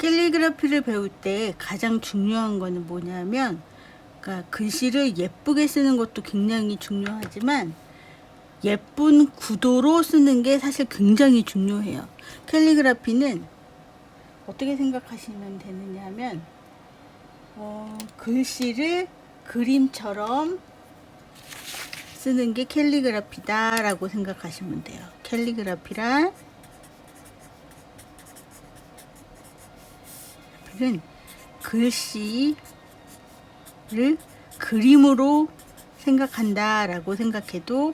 캘리그라피를 배울 때 가장 중요한 거는 뭐냐면, 그러니까 글씨를 예쁘게 쓰는 것도 굉장히 중요하지만 예쁜 구도로 쓰는 게 사실 굉장히 중요해요. 캘리그라피는 어떻게 생각하시면 되느냐 하면, 글씨를 그림처럼 쓰는 게 캘리그라피다 라고 생각하시면 돼요. 캘리그라피란 글씨를 그림으로 생각한다 라고 생각해도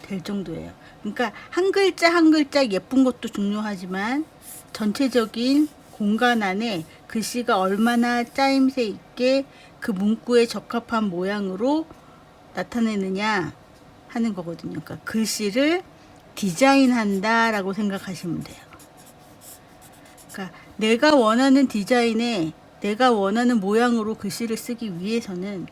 될 정도예요. 그러니까 한 글자 한 글자 예쁜 것도 중요하지만 전체적인 공간 안에 글씨가 얼마나 짜임새 있게 그 문구에 적합한 모양으로 나타내느냐 하는 거거든요. 그러니까 글씨를 디자인한다 라고 생각하시면 돼요. 그러니까 내가 원하는 디자인에 내가 원하는 모양으로 글씨를 쓰기 위해서는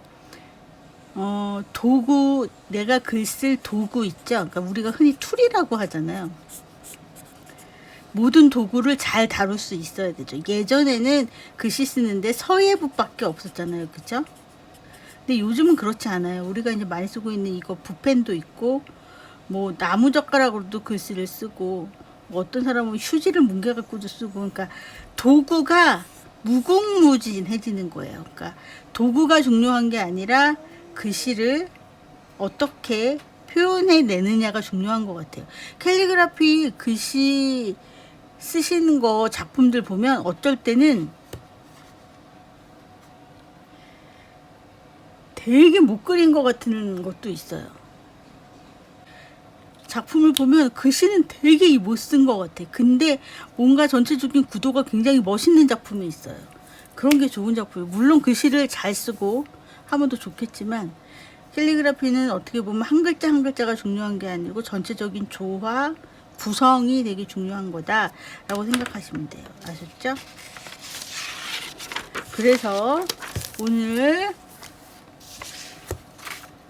도구, 내가 글 쓸 도구 있죠. 그러니까 우리가 흔히 툴이라고 하잖아요. 모든 도구를 잘 다룰 수 있어야 되죠. 예전에는 글씨 쓰는데 서예붓밖에 없었잖아요. 그죠? 근데 요즘은 그렇지 않아요. 우리가 이제 많이 쓰고 있는 이거 붓펜도 있고, 뭐 나무젓가락으로도 글씨를 쓰고, 뭐 어떤 사람은 휴지를 뭉개 갖고도 쓰고, 그러니까 도구가 무궁무진해지는 거예요. 그러니까 도구가 중요한 게 아니라 글씨를 어떻게 표현해 내느냐가 중요한 것 같아요. 캘리그라피 글씨 쓰시는 거 작품들 보면 어쩔 때는 되게 못 그린 것 같은 것도 있어요. 작품을 보면 글씨는 되게 못 쓴 것 같아. 근데 뭔가 전체적인 구도가 굉장히 멋있는 작품이 있어요. 그런 게 좋은 작품이에요. 물론 글씨를 잘 쓰고 하면 더 좋겠지만, 캘리그라피는 어떻게 보면 한 글자 한 글자가 중요한 게 아니고 전체적인 조화, 구성이 되게 중요한 거다 라고 생각하시면 돼요. 아셨죠? 그래서 오늘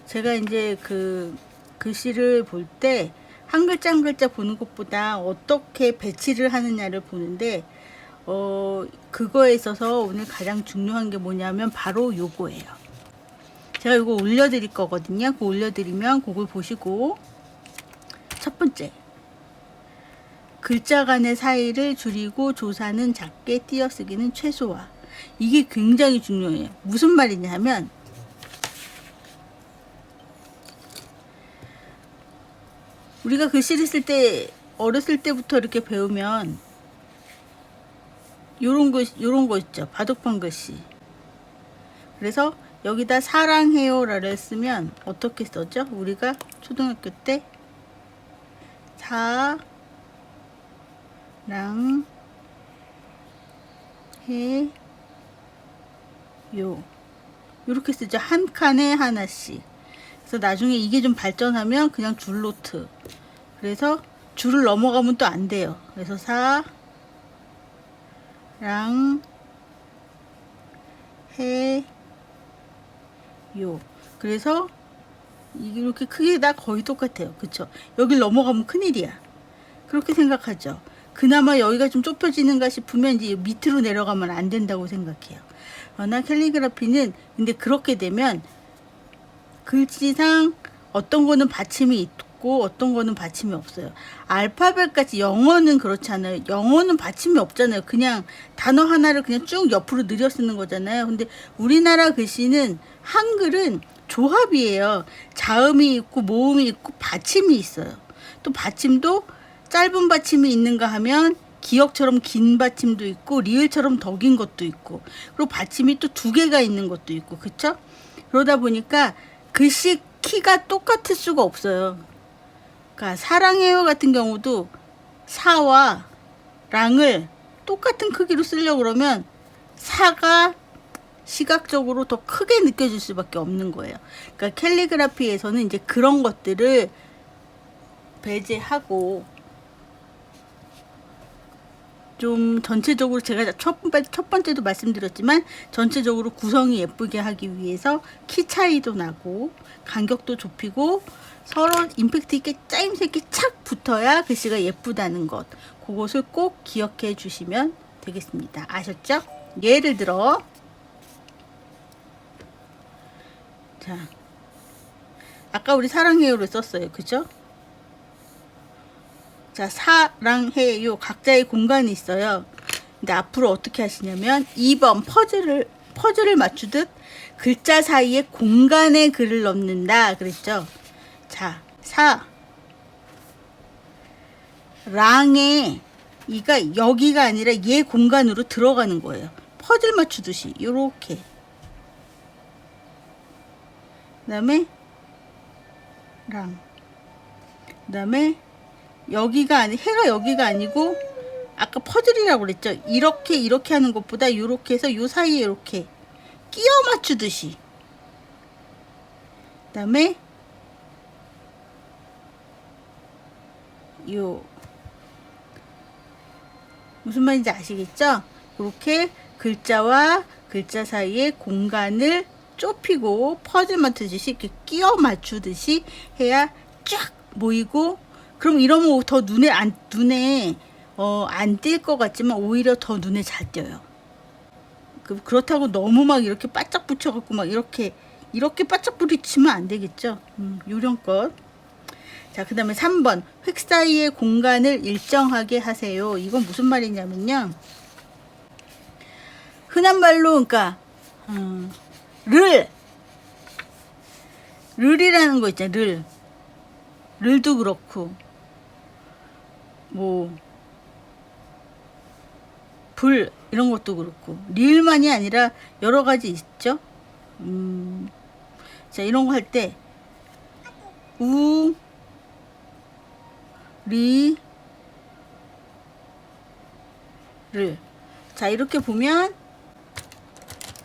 제가 이제 그 글씨를 볼 때 한 글자 한 글자 보는 것보다 어떻게 배치를 하느냐를 보는데, 그거에 있어서 오늘 가장 중요한 게 뭐냐면 바로 요거예요. 제가 이거 올려드릴 거거든요. 그거 올려드리면 그걸 보시고, 첫 번째, 글자 간의 사이를 줄이고 조사는 작게, 띄어쓰기는 최소화. 이게 굉장히 중요해요. 무슨 말이냐 하면, 우리가 글씨를 쓸 때 어렸을 때부터 이렇게 배우면 요런 거 있죠. 바둑판 글씨. 그래서 여기다 사랑해요라를 쓰면 어떻게 써죠? 우리가 초등학교 때 사랑해요. 이렇게 쓰죠. 한 칸에 하나씩. 그래서 나중에 이게 좀 발전하면 그냥 줄노트. 그래서 줄을 넘어가면 또 안 돼요. 그래서 사랑해요. 그래서 이렇게 크게 다 거의 똑같아요. 그쵸? 여길 넘어가면 큰일이야. 그렇게 생각하죠. 그나마 여기가 좀 좁혀지는가 싶으면 이제 밑으로 내려가면 안 된다고 생각해요. 그러나 캘리그라피는 근데 그렇게 되면 글씨상 어떤 거는 받침이 있고 어떤 거는 받침이 없어요. 알파벳까지, 영어는 그렇잖아요. 영어는 받침이 없잖아요. 그냥 단어 하나를 그냥 쭉 옆으로 늘려 쓰는 거잖아요. 근데 우리나라 글씨는 한글은 조합이에요. 자음이 있고 모음이 있고 받침이 있어요. 또 받침도 짧은 받침이 있는가 하면 기역처럼 긴 받침도 있고 리을처럼 더 긴 것도 있고, 그리고 받침이 또 두 개가 있는 것도 있고, 그쵸? 그러다 보니까 글씨 키가 똑같을 수가 없어요. 그러니까 사랑해요 같은 경우도 사와 랑을 똑같은 크기로 쓰려고 그러면 사가 시각적으로 더 크게 느껴질 수밖에 없는 거예요. 그러니까 캘리그라피에서는 이제 그런 것들을 배제하고 좀 전체적으로, 제가 첫 번째도 말씀드렸지만 전체적으로 구성이 예쁘게 하기 위해서 키 차이도 나고 간격도 좁히고 서로 임팩트 있게 짜임새 있게 착 붙어야 글씨가 예쁘다는 것, 그것을 꼭 기억해 주시면 되겠습니다. 아셨죠? 예를 들어 자, 아까 우리 사랑해요를 썼어요. 그죠? 자, 사랑해요. 각자의 공간이 있어요. 근데 앞으로 어떻게 하시냐면 2번 퍼즐을 맞추듯 글자 사이에 공간에 글을 넣는다 그랬죠. 자, 랑에 이가 여기가 아니라 얘 공간으로 들어가는 거예요. 퍼즐 맞추듯이 요렇게. 그다음에 랑. 그다음에 해가 여기가 아니고 아까 퍼즐이라고 그랬죠. 이렇게 하는 것보다 요렇게 해서 요 사이에 이렇게 끼워 맞추듯이. 그다음에 요 무슨 말인지 아시겠죠? 이렇게 글자와 글자 사이에 공간을 좁히고 퍼즐 맞추듯이 이렇게 끼워 맞추듯이 해야 쫙 모이고, 그럼 이러면 더 눈에 안 띌 것 같지만 오히려 더 눈에 잘 띄어요. 그렇다고 너무 막 이렇게 바짝 붙여갖고 막 이렇게 바짝 부딪히면 안 되겠죠. 요령껏. 자, 그 다음에 3번 획 사이의 공간을 일정하게 하세요. 이건 무슨 말이냐면요, 흔한 말로 그러니까 를이라는 거 있잖아요. 를도 그렇고 뭐 불 이런 것도 그렇고 릴만이 아니라 여러 가지 있죠. 자, 이런 거 할 때 우, 리, 를. 자, 이렇게 보면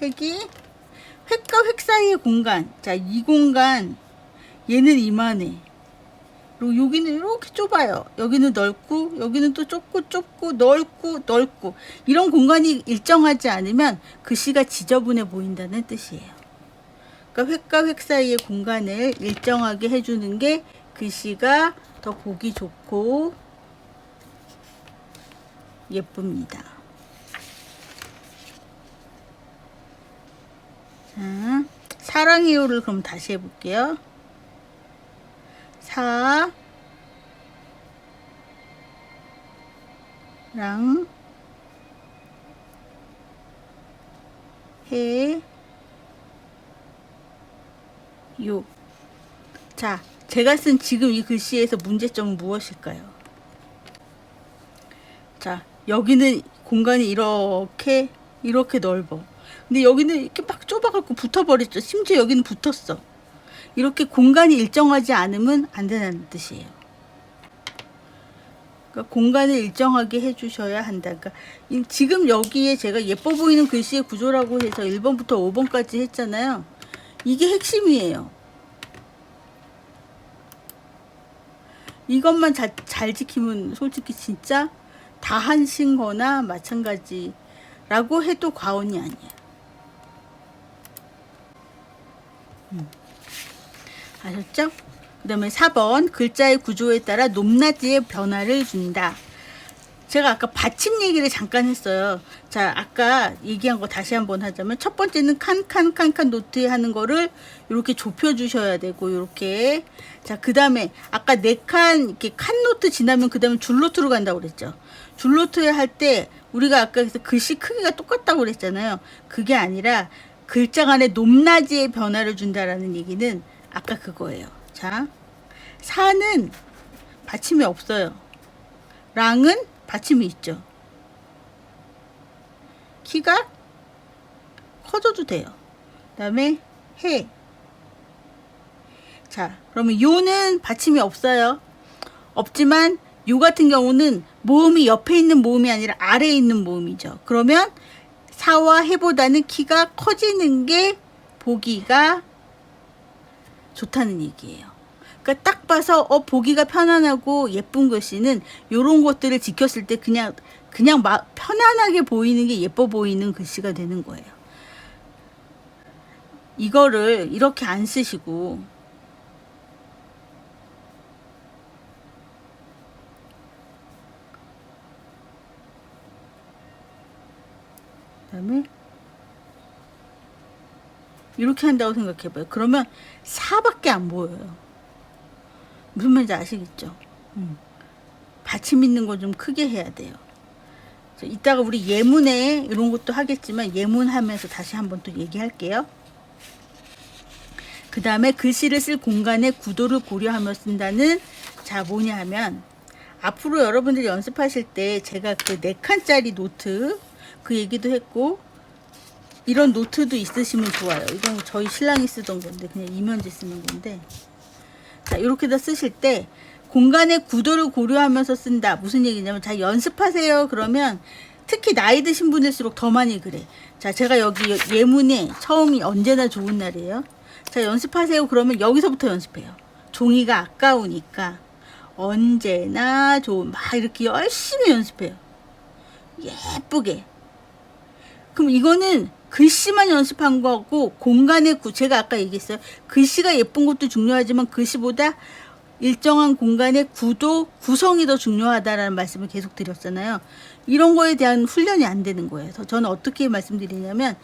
획과 획 사이의 공간. 자, 이 공간 얘는 이만해. 그리고 여기는 이렇게 좁아요. 여기는 넓고 여기는 또 좁고 넓고 이런 공간이 일정하지 않으면 글씨가 지저분해 보인다는 뜻이에요. 그러니까 획과 획 사이의 공간을 일정하게 해주는 게 글씨가 더 보기 좋고 예쁩니다. 자, 사랑해요를 그럼 다시 해볼게요. 사랑 해 요. 자, 제가 쓴 지금 이 글씨에서 문제점은 무엇일까요? 자, 여기는 공간이 이렇게 넓어. 근데 여기는 이렇게 막 좁아갖고 붙어버렸죠. 심지어 여기는 붙었어. 이렇게 공간이 일정하지 않으면 안 된다는 뜻이에요. 그러니까 공간을 일정하게 해주셔야 한다. 그러니까 지금 여기에 제가 예뻐 보이는 글씨의 구조라고 해서 1번부터 5번까지 했잖아요. 이게 핵심이에요. 이것만 잘 지키면 솔직히 진짜 다 하신 거나 마찬가지라고 해도 과언이 아니에요. 아셨죠? 그 다음에 4번 글자의 구조에 따라 높낮이의 변화를 준다. 제가 아까 받침 얘기를 잠깐 했어요. 자, 아까 얘기한 거 다시 한번 하자면 첫 번째는 칸 노트 하는 거를 이렇게 좁혀 주셔야 되고, 이렇게. 자, 그 다음에 아까 4칸 이렇게 칸 노트 지나면 그 다음에 줄 노트로 간다고 그랬죠. 줄 노트 할 때 우리가 아까 그래서 글씨 크기가 똑같다고 그랬잖아요. 그게 아니라 글자 간의 높낮이의 변화를 준다라는 얘기는 아까 그거예요. 자, 사는 받침이 없어요. 랑은 받침이 있죠. 키가 커져도 돼요. 그 다음에 해. 자, 그러면 요는 받침이 없어요. 없지만 요 같은 경우는 모음이 옆에 있는 모음이 아니라 아래에 있는 모음이죠. 그러면 사와 해보다는 키가 커지는 게 보기가 좋다는 얘기예요. 그러니까 딱 봐서 보기가 편안하고 예쁜 글씨는 요런 것들을 지켰을 때 그냥 편안하게 보이는 게 예뻐 보이는 글씨가 되는 거예요. 이거를 이렇게 안 쓰시고 그다음에 이렇게 한다고 생각해봐요. 그러면 4밖에 안 보여요. 무슨 말인지 아시겠죠? 받침 있는 거 좀 크게 해야 돼요. 이따가 우리 예문에 이런 것도 하겠지만 예문하면서 다시 한번 또 얘기할게요. 그 다음에 글씨를 쓸 공간의 구도를 고려하며 쓴다는, 자 뭐냐 하면 앞으로 여러분들이 연습하실 때 제가 그 4칸짜리 노트 그 얘기도 했고, 이런 노트도 있으시면 좋아요. 이건 저희 신랑이 쓰던 건데 그냥 이면지 쓰는 건데, 자 이렇게 다 쓰실 때 공간의 구도를 고려하면서 쓴다. 무슨 얘기냐면, 자 연습하세요 그러면 특히 나이 드신 분일수록 더 많이 그래. 자 제가 여기 예문에 처음이 언제나 좋은 날이에요. 자 연습하세요 그러면 여기서부터 연습해요. 종이가 아까우니까 언제나 좋은, 막 이렇게 열심히 연습해요. 예쁘게. 그럼 이거는 글씨만 연습한 거고, 공간의 제가 아까 얘기했어요. 글씨가 예쁜 것도 중요하지만 글씨보다 일정한 공간의 구도, 구성이 더 중요하다라는 말씀을 계속 드렸잖아요. 이런 거에 대한 훈련이 안 되는 거예요. 그래서 저는 어떻게 말씀드리냐면,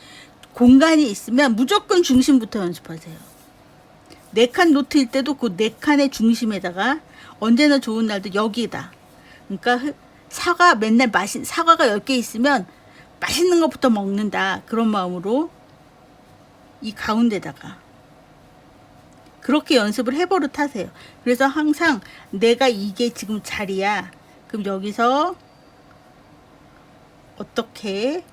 공간이 있으면 무조건 중심부터 연습하세요. 4칸 노트일 때도 그 4칸의 중심에다가 언제나 좋은 날도 여기다. 그러니까 사과 맨날 사과가 10개 있으면 맛있는 것부터 먹는다. 그런 마음으로 이 가운데다가 그렇게 연습을 해버릇 하세요. 그래서 항상 내가 이게 지금 자리야. 그럼 여기서 어떻게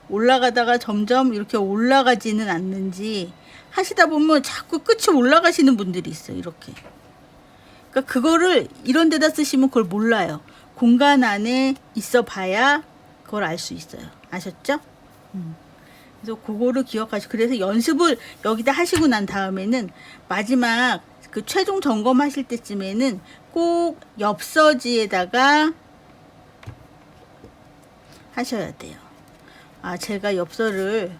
올라가다가 점점 이렇게 올라가지는 않는지 하시다 보면 자꾸 끝이 올라가시는 분들이 있어요. 이렇게. 그러니까 그거를 이런 데다 쓰시면 그걸 몰라요. 공간 안에 있어 봐야 그걸 알 수 있어요. 아셨죠? 그래서 그거를 기억하시고, 그래서 연습을 여기다 하시고 난 다음에는 마지막 그 최종 점검하실 때쯤에는 꼭 엽서지에다가 하셔야 돼요. 아, 제가 엽서를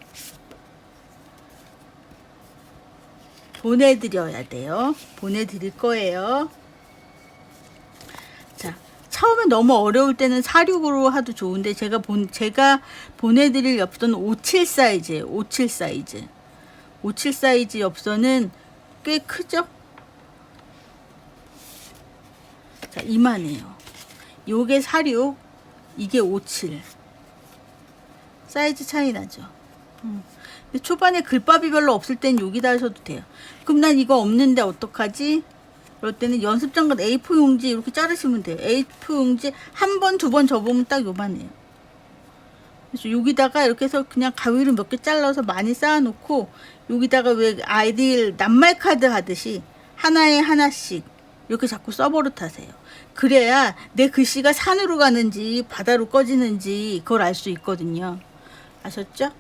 보내드려야 돼요. 보내드릴 거예요. 자, 처음에 너무 어려울 때는 46으로 하도 좋은데, 제가 보내드릴 엽서는 57 사이즈예요. 57 사이즈. 57 사이즈 엽서는 꽤 크죠? 자, 이만해요. 요게 46, 이게 57. 사이즈 차이 나죠. 초반에 글밥이 별로 없을 땐 여기다 하셔도 돼요. 그럼 난 이거 없는데 어떡하지? 그럴 때는 연습장갑 A4 용지 이렇게 자르시면 돼요. A4 용지 한 번, 두 번 접으면 딱 요만해요. 그래서 여기다가 이렇게 해서 그냥 가위로 몇 개 잘라서 많이 쌓아놓고, 여기다가 왜 아이들 낱말 카드 하듯이 하나에 하나씩 이렇게 자꾸 써버릇하세요. 그래야 내 글씨가 산으로 가는지 바다로 꺼지는지 그걸 알 수 있거든요. 아셨죠?